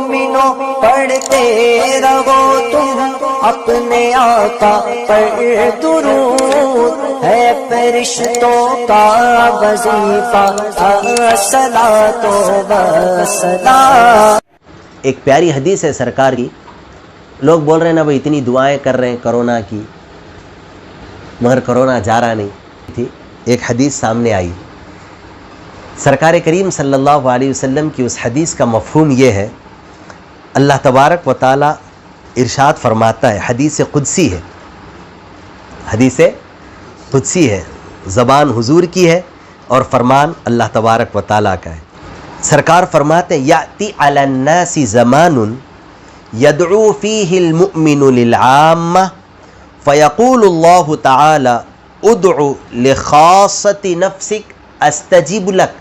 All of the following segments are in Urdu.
مومنوں پڑھتے رہو تم اپنے آقا پر درود، ہے فرشتوں کا وظیفہ الصلاۃ والسلام۔ ایک پیاری حدیث ہے سرکار کی، لوگ بول رہے ہیں نا بھائی اتنی دعائیں کر رہے ہیں کرونا کی، مگر کرونا جا رہا نہیں تھی۔ ایک حدیث سامنے آئی، سرکار کریم صلی اللہ علیہ وسلم کی اس حدیث کا مفہوم یہ ہے، اللہ تبارک و تعالی ارشاد فرماتا ہے، حدیث قدسی ہے، حدیث قدسی ہے، زبان حضور کی ہے اور فرمان اللہ تبارک و تعالی کا ہے۔ سرکار فرماتے ہیں یاتی علی الناس زمان یدعو فیہ المؤمن للعامہ فیقول اللہ تعالی ادع لخاصۃ نفسک استجب لک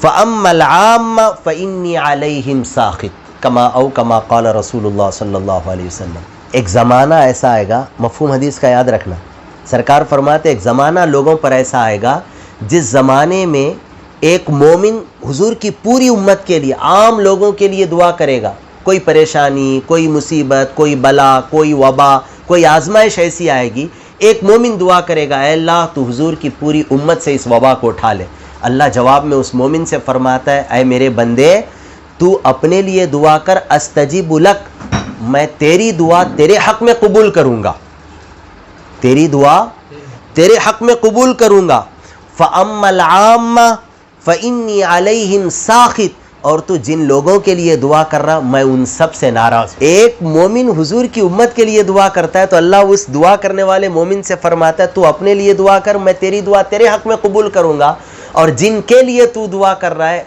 فاما العامہ فانی علیہم ساخط کما قال رسول اللہ صلی اللہ علیہ وسلم۔ ایک زمانہ ایسا آئے گا، مفہوم حدیث کا یاد رکھنا، سرکار فرماتے ایک زمانہ لوگوں پر ایسا آئے گا جس زمانے میں ایک مومن حضور کی پوری امت کے لیے، عام لوگوں کے لیے دعا کرے گا، کوئی پریشانی، کوئی مصیبت، کوئی بلا، کوئی وبا، کوئی آزمائش ایسی آئے گی، ایک مومن دعا کرے گا اے اللہ تو حضور کی پوری امت سے اس وبا کو اٹھا لے۔ اللہ جواب میں اس مومن سے فرماتا ہے اے میرے بندے تو اپنے لیے دعا کر، استجیب لک، میں تیری دعا تیرے حق میں قبول کروں گا، تیری دعا تیرے حق میں قبول کروں گا۔ فَأَمَّا الْعَامَّةُ فَإِنِّي عَلَيْهِمْ سَاخِطٌ، اور تو جن لوگوں کے لیے دعا کر رہا میں ان سب سے ناراض ہوں۔ ایک مومن حضور کی امت کے لیے دعا کرتا ہے تو اللہ اس دعا کرنے والے مومن سے فرماتا ہے تو اپنے لیے دعا کر، میں تیری دعا تیرے حق میں قبول کروں گا، اور جن کے لیے تو دعا کر رہا ہے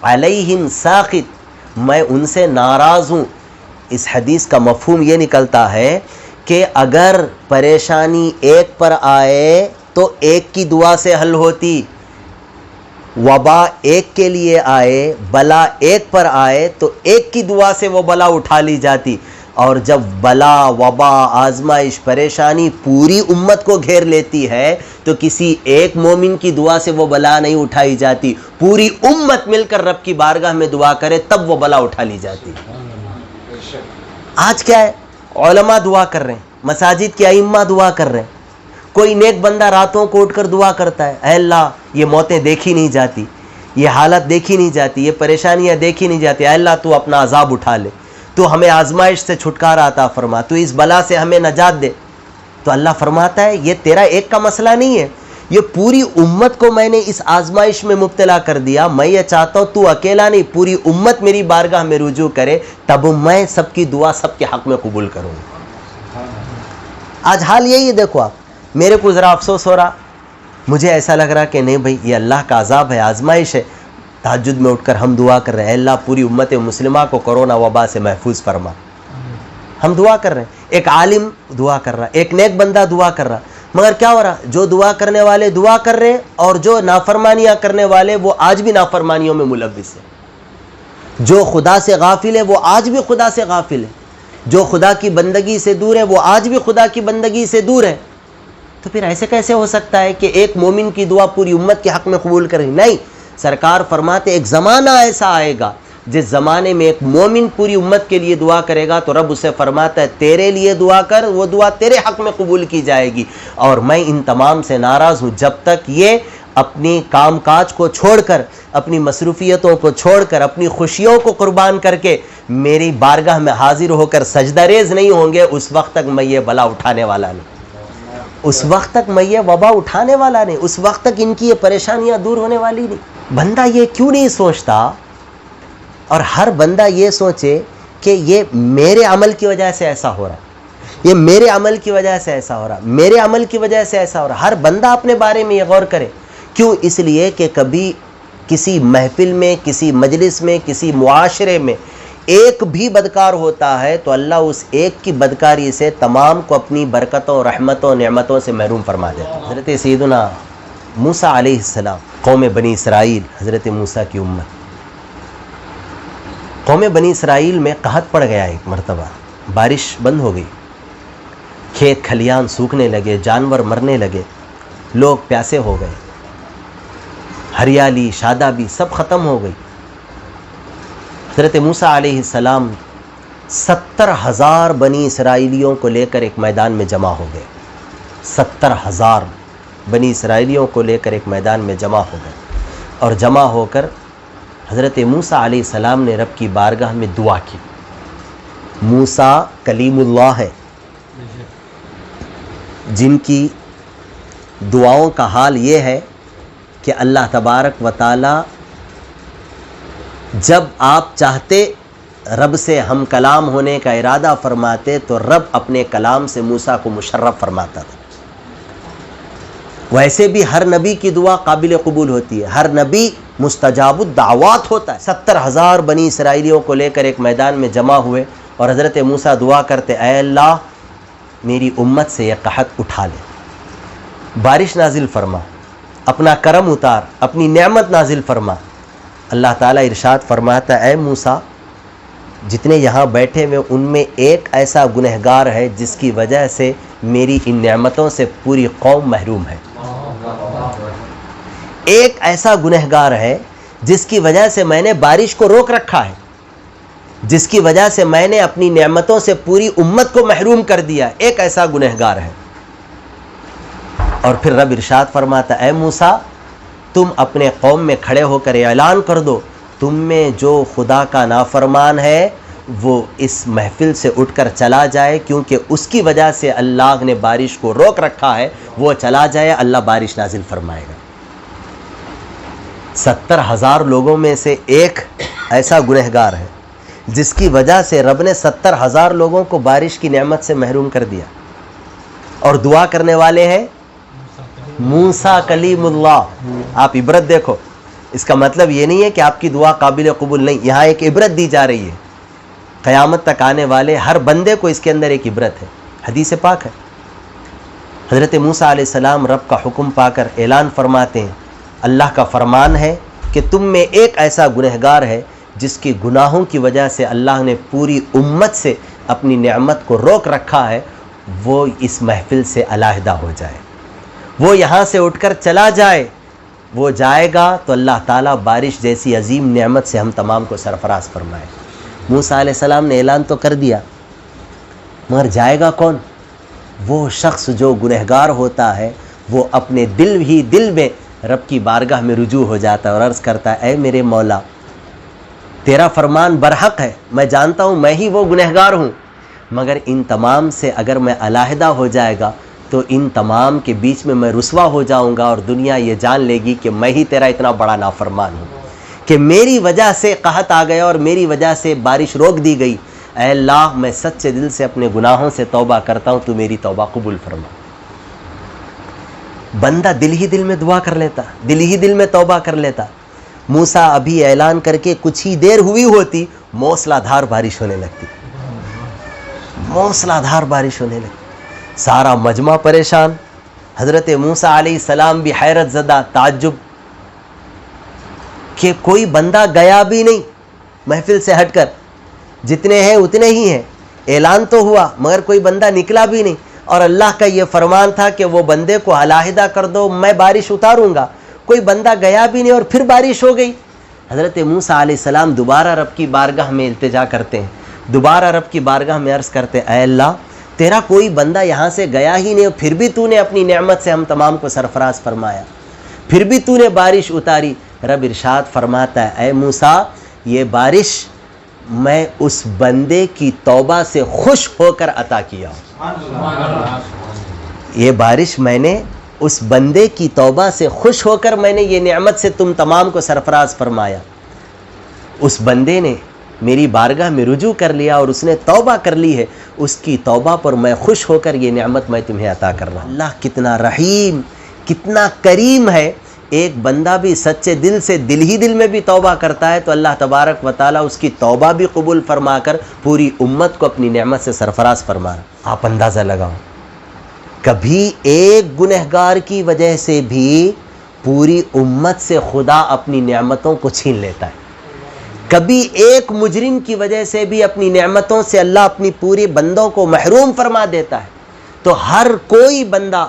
علیہم ساخط، میں ان سے ناراض ہوں۔ اس حدیث کا مفہوم یہ نکلتا ہے کہ اگر پریشانی ایک پر آئے تو ایک کی دعا سے حل ہوتی، وبا ایک کے لیے آئے، بلا ایک پر آئے تو ایک کی دعا سے وہ بلا اٹھا لی جاتی، اور جب بلا، وبا، آزمائش، پریشانی پوری امت کو گھیر لیتی ہے تو کسی ایک مومن کی دعا سے وہ بلا نہیں اٹھائی جاتی، پوری امت مل کر رب کی بارگاہ میں دعا کرے تب وہ بلا اٹھا لی جاتی۔ آج کیا ہے، علماء دعا کر رہے ہیں، مساجد کے ائمہ دعا کر رہے ہیں، کوئی نیک بندہ راتوں کو اٹھ کر دعا کرتا ہے اے اللہ یہ موتیں دیکھی نہیں جاتی، یہ حالت دیکھی نہیں جاتی، یہ پریشانیاں دیکھی نہیں جاتی، اے اللہ تو اپنا عذاب اٹھا لے، تو ہمیں آزمائش سے چھٹکارا عطا فرما، تو اس بلا سے ہمیں نجات دے۔ تو اللہ فرماتا ہے یہ تیرا ایک کا مسئلہ نہیں ہے، یہ پوری امت کو میں نے اس آزمائش میں مبتلا کر دیا، میں یہ چاہتا ہوں تو اکیلا نہیں پوری امت میری بارگاہ میں رجوع کرے تب میں سب کی دعا سب کے حق میں قبول کروں گا۔ آج حال یہی ہے، دیکھو آپ، میرے کو ذرا افسوس ہو رہا، مجھے ایسا لگ رہا کہ نہیں بھائی یہ اللہ کا عذاب ہے، آزمائش ہے، تہجد میں اٹھ کر ہم دعا کر رہے ہیں اے اللہ پوری امت مسلمہ کو کرونا وبا سے محفوظ فرما، ہم دعا کر رہے ہیں، ایک عالم دعا کر رہا، ایک نیک بندہ دعا کر رہا، مگر کیا ہو رہا، جو دعا کرنے والے دعا کر رہے ہیں اور جو نافرمانیاں کرنے والے وہ آج بھی نافرمانیوں میں ملوث ہیں، جو خدا سے غافل ہے وہ آج بھی خدا سے غافل ہے، جو خدا کی بندگی سے دور ہے وہ آج بھی خدا کی بندگی سے دور ہے۔ تو پھر ایسے کیسے ہو سکتا ہے کہ ایک مومن کی دعا پوری امت کے حق میں قبول کرے؟ نہیں، سرکار فرماتے ایک زمانہ ایسا آئے گا جس زمانے میں ایک مومن پوری امت کے لیے دعا کرے گا تو رب اسے فرماتا ہے تیرے لیے دعا کر، وہ دعا تیرے حق میں قبول کی جائے گی، اور میں ان تمام سے ناراض ہوں جب تک یہ اپنی کام کاج کو چھوڑ کر، اپنی مصروفیتوں کو چھوڑ کر، اپنی خوشیوں کو قربان کر کے میری بارگاہ میں حاضر ہو کر سجدہ ریز نہیں ہوں گے، اس وقت تک میں یہ بلا اٹھانے والا نہیں، اس وقت تک میں یہ وبا اٹھانے والا نہیں، اس وقت تک ان کی یہ پریشانیاں دور ہونے والی نہیں۔ بندہ یہ کیوں نہیں سوچتا، اور ہر بندہ یہ سوچے کہ یہ میرے عمل کی وجہ سے ایسا ہو رہا، یہ میرے عمل کی وجہ سے ایسا ہو رہا، میرے عمل کی وجہ سے ایسا ہو رہا، ہر بندہ اپنے بارے میں یہ غور کرے۔ کیوں؟ اس لیے کہ کبھی کسی محفل میں، کسی مجلس میں، کسی معاشرے میں ایک بھی بدکار ہوتا ہے تو اللہ اس ایک کی بدکاری سے تمام کو اپنی برکتوں، رحمتوں، نعمتوں سے محروم فرما دیتا ہے۔ حضرت سیدنا موسیٰ علیہ السلام، قوم بنی اسرائیل، حضرت موسیٰ کی امت، قوم بنی اسرائیل میں قحط پڑ گیا، ایک مرتبہ بارش بند ہو گئی، کھیت کھلیان سوکھنے لگے، جانور مرنے لگے، لوگ پیاسے ہو گئے، ہریالی، شادابی سب ختم ہو گئی۔ حضرت موسیٰ علیہ السلام 70,000 بنی اسرائیلیوں کو لے کر ایک میدان میں جمع ہو گئے. 70,000 بنی اسرائیلیوں کو لے کر ایک میدان میں جمع ہو گئے اور جمع ہو کر حضرت موسیٰ علیہ السلام نے رب کی بارگاہ میں دعا کی. موسیٰ کلیم اللہ ہے، جن کی دعاؤں کا حال یہ ہے کہ اللہ تبارک و تعالی جب آپ چاہتے رب سے ہم کلام ہونے کا ارادہ فرماتے تو رب اپنے کلام سے موسیٰ کو مشرف فرماتا تھا. ویسے بھی ہر نبی کی دعا قابل قبول ہوتی ہے، ہر نبی مستجاب الدعوات ہوتا ہے. 70,000 بنی اسرائیلیوں کو لے کر ایک میدان میں جمع ہوئے اور حضرت موسیٰ دعا کرتے، اے اللہ میری امت سے یہ قحط اٹھا لے، بارش نازل فرما، اپنا کرم اتار، اپنی نعمت نازل فرما. اللہ تعالیٰ ارشاد فرماتا، اے موسیٰ جتنے یہاں بیٹھے ہوئے ان میں ایک ایسا گنہگار ہے جس کی وجہ سے میری ان نعمتوں سے پوری قوم محروم ہے. ایک ایسا گنہگار ہے جس کی وجہ سے میں نے بارش کو روک رکھا ہے، جس کی وجہ سے میں نے اپنی نعمتوں سے پوری امت کو محروم کر دیا. ایک ایسا گنہگار ہے. اور پھر رب ارشاد فرماتا، اے موسیٰ تم اپنے قوم میں کھڑے ہو کر اعلان کر دو، تم میں جو خدا کا نافرمان ہے وہ اس محفل سے اٹھ کر چلا جائے، کیونکہ اس کی وجہ سے اللہ نے بارش کو روک رکھا ہے. وہ چلا جائے، اللہ بارش نازل فرمائے گا. 70,000 لوگوں میں سے ایک ایسا گنہگار ہے جس کی وجہ سے رب نے 70,000 لوگوں کو بارش کی نعمت سے محروم کر دیا. اور دعا کرنے والے ہیں موسیٰ کلیم اللہ. آپ عبرت دیکھو، اس کا مطلب یہ نہیں ہے کہ آپ کی دعا قابل قبول نہیں. یہاں ایک عبرت دی جا رہی ہے. قیامت تک آنے والے ہر بندے کو اس کے اندر ایک عبرت ہے. حدیث پاک ہے، حضرت موسیٰ علیہ السلام رب کا حکم پا کر اعلان فرماتے ہیں، اللہ کا فرمان ہے کہ تم میں ایک ایسا گنہگار ہے جس کی گناہوں کی وجہ سے اللہ نے پوری امت سے اپنی نعمت کو روک رکھا ہے، وہ اس محفل سے علیحدہ ہو جائے، وہ یہاں سے اٹھ کر چلا جائے. وہ جائے گا تو اللہ تعالیٰ بارش جیسی عظیم نعمت سے ہم تمام کو سرفراز فرمائے. موسیٰ علیہ السلام نے اعلان تو کر دیا، مگر جائے گا کون؟ وہ شخص جو گنہگار ہوتا ہے، وہ اپنے دل ہی دل میں رب کی بارگاہ میں رجوع ہو جاتا ہے اور عرض کرتا ہے، اے میرے مولا تیرا فرمان برحق ہے، میں جانتا ہوں میں ہی وہ گنہگار ہوں، مگر ان تمام سے اگر میں علیحدہ ہو جائے گا تو ان تمام کے بیچ میں رسوا ہو جاؤں گا اور دنیا یہ جان لے گی کہ میں ہی تیرا اتنا بڑا نافرمان ہوں کہ میری وجہ سے قحط آ گیا اور میری وجہ سے بارش روک دی گئی. اے اللہ میں سچے دل سے اپنے گناہوں سے توبہ کرتا ہوں، تو میری توبہ قبول فرما. بندہ دل ہی دل میں دعا کر لیتا، دل ہی دل میں توبہ کر لیتا. موسیٰ ابھی اعلان کر کے کچھ ہی دیر ہوئی ہوتی، موسلا دھار بارش ہونے لگتی، موسلا دھار بارش ہونے لگتی. سارا مجمع پریشان، حضرت موسیٰ علیہ السلام بھی حیرت زدہ، تعجب کہ کوئی بندہ گیا بھی نہیں محفل سے ہٹ کر، جتنے ہیں اتنے ہی ہیں. اعلان تو ہوا مگر کوئی بندہ نکلا بھی نہیں، اور اللہ کا یہ فرمان تھا کہ وہ بندے کو علیحدہ کر دو، میں بارش اتاروں گا. کوئی بندہ گیا بھی نہیں اور پھر بارش ہو گئی. حضرت موسیٰ علیہ السلام دوبارہ رب کی بارگاہ میں التجا کرتے ہیں، دوبارہ رب کی بارگاہ میں عرض کرتے، اے اللہ تیرا کوئی بندہ یہاں سے گیا ہی نہیں، پھر بھی تو نے اپنی نعمت سے ہم تمام کو سرفراز فرمایا، پھر بھی تو نے بارش اتاری. رب ارشاد فرماتا ہے، اے موسیٰ یہ بارش میں اس بندے کی توبہ سے خوش ہو کر عطا کیا ہوں. یہ بارش میں نے اس بندے کی توبہ سے خوش ہو کر میں نے یہ نعمت سے تم تمام کو سرفراز فرمایا. اس بندے نے میری بارگاہ میں رجوع کر لیا اور اس نے توبہ کر لی ہے، اس کی توبہ پر میں خوش ہو کر یہ نعمت میں تمہیں عطا کر رہا ہوں. اللہ کتنا رحیم، کتنا کریم ہے. ایک بندہ بھی سچے دل سے دل ہی دل میں بھی توبہ کرتا ہے تو اللہ تبارک و تعالیٰ اس کی توبہ بھی قبول فرما کر پوری امت کو اپنی نعمت سے سرفراز فرما رہا. آپ اندازہ لگاؤ، کبھی ایک گنہگار کی وجہ سے بھی پوری امت سے خدا اپنی نعمتوں کو چھین لیتا ہے. کبھی ایک مجرم کی وجہ سے بھی اپنی نعمتوں سے اللہ اپنی پوری بندوں کو محروم فرما دیتا ہے. تو ہر کوئی بندہ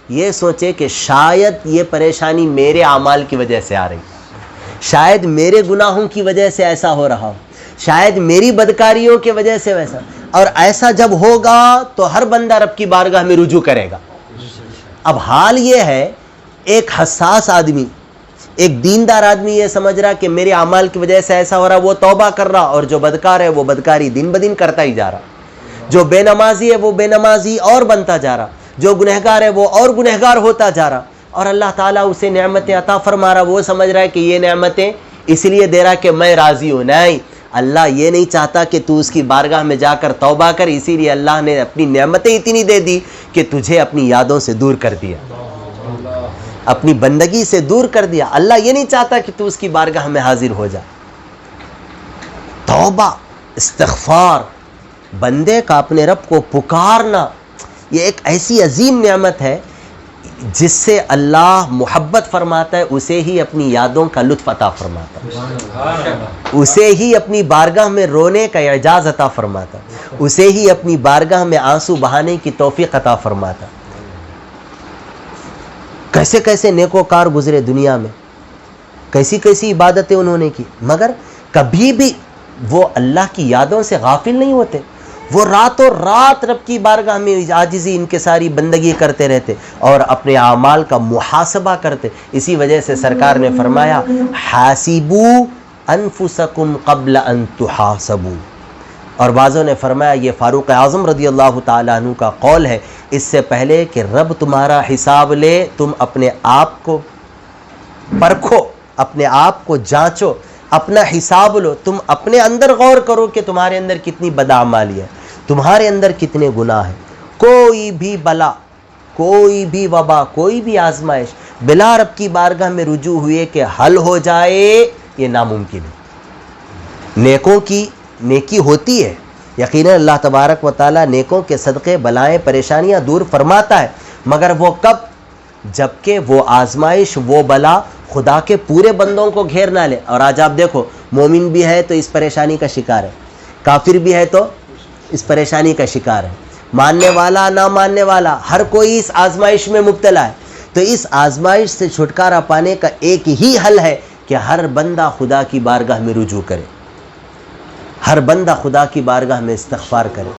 یہ سوچے کہ شاید یہ پریشانی میرے اعمال کی وجہ سے آ رہی، شاید میرے گناہوں کی وجہ سے ایسا ہو رہا ہو، شاید میری بدکاریوں کی وجہ سے ویسا. اور ایسا جب ہوگا تو ہر بندہ رب کی بارگاہ میں رجوع کرے گا. اب حال یہ ہے، ایک حساس آدمی، ایک دیندار آدمی یہ سمجھ رہا کہ میرے اعمال کی وجہ سے ایسا ہو رہا، وہ توبہ کر رہا، اور جو بدکار ہے وہ بدکاری دن بدن کرتا ہی جا رہا. جو بے نمازی ہے وہ بے نمازی اور بنتا جا رہا، جو گنہگار ہے وہ اور گنہگار ہوتا جا رہا. اور اللہ تعالیٰ اسے نعمتیں عطا فرما رہا، وہ سمجھ رہا ہے کہ یہ نعمتیں اس لیے دے رہا کہ میں راضی ہوں. نہیں، اللہ یہ نہیں چاہتا کہ تو اس کی بارگاہ میں جا کر توبہ کر، اسی لیے اللہ نے اپنی نعمتیں اتنی دے دی کہ تجھے اپنی یادوں سے دور کر دیا، اپنی بندگی سے دور کر دیا. اللہ یہ نہیں چاہتا کہ تو اس کی بارگاہ میں حاضر ہو جا. توبہ، استغفار، بندے کا اپنے رب کو پکارنا، یہ ایک ایسی عظیم نعمت ہے جس سے اللہ محبت فرماتا ہے، اسے ہی اپنی یادوں کا لطف عطا فرماتا ہے، اسے ہی اپنی بارگاہ میں رونے کا اعجاز عطا فرماتا ہے، اسے ہی اپنی بارگاہ میں آنسو بہانے کی توفیق عطا فرماتا ہے. کیسے کیسے نیکوکار گزرے دنیا میں، کیسی کیسی عبادتیں انہوں نے کی، مگر کبھی بھی وہ اللہ کی یادوں سے غافل نہیں ہوتے. وہ راتوں رات رب کی بارگاہ میں عاجزی انکساری بندگی کرتے رہتے اور اپنے اعمال کا محاسبہ کرتے. اسی وجہ سے سرکار نے فرمایا حاسبو انفسکم قبل ان تحاسبو. اور بعضوں نے فرمایا یہ فاروق اعظم رضی اللہ تعالیٰ عنہ کا قول ہے، اس سے پہلے کہ رب تمہارا حساب لے تم اپنے آپ کو پرکھو، اپنے آپ کو جانچو، اپنا حساب لو. تم اپنے اندر غور کرو کہ تمہارے اندر کتنی بدعمالی ہے، تمہارے اندر کتنے گناہ ہیں. کوئی بھی بلا، کوئی بھی وبا، کوئی بھی آزمائش بلا رب کی بارگاہ میں رجوع ہوئے کہ حل ہو جائے، یہ ناممکن ہے. نیکوں کی نیکی ہوتی ہے، یقیناً اللہ تبارک و تعالیٰ نیکوں کے صدقے بلائیں پریشانیاں دور فرماتا ہے، مگر وہ کب؟ جبکہ وہ آزمائش، وہ بلا خدا کے پورے بندوں کو گھیر نہ لے. اور آج آپ دیکھو، مومن بھی ہے تو اس پریشانی کا شکار ہے، کافر بھی ہے تو اس پریشانی کا شکار ہے، ماننے والا نہ ماننے والا ہر کوئی اس آزمائش میں مبتلا ہے. تو اس آزمائش سے چھٹکارا پانے کا ایک ہی حل ہے کہ ہر بندہ خدا کی بارگاہ میں رجوع کرے، ہر بندہ خدا کی بارگاہ میں استغفار کرے.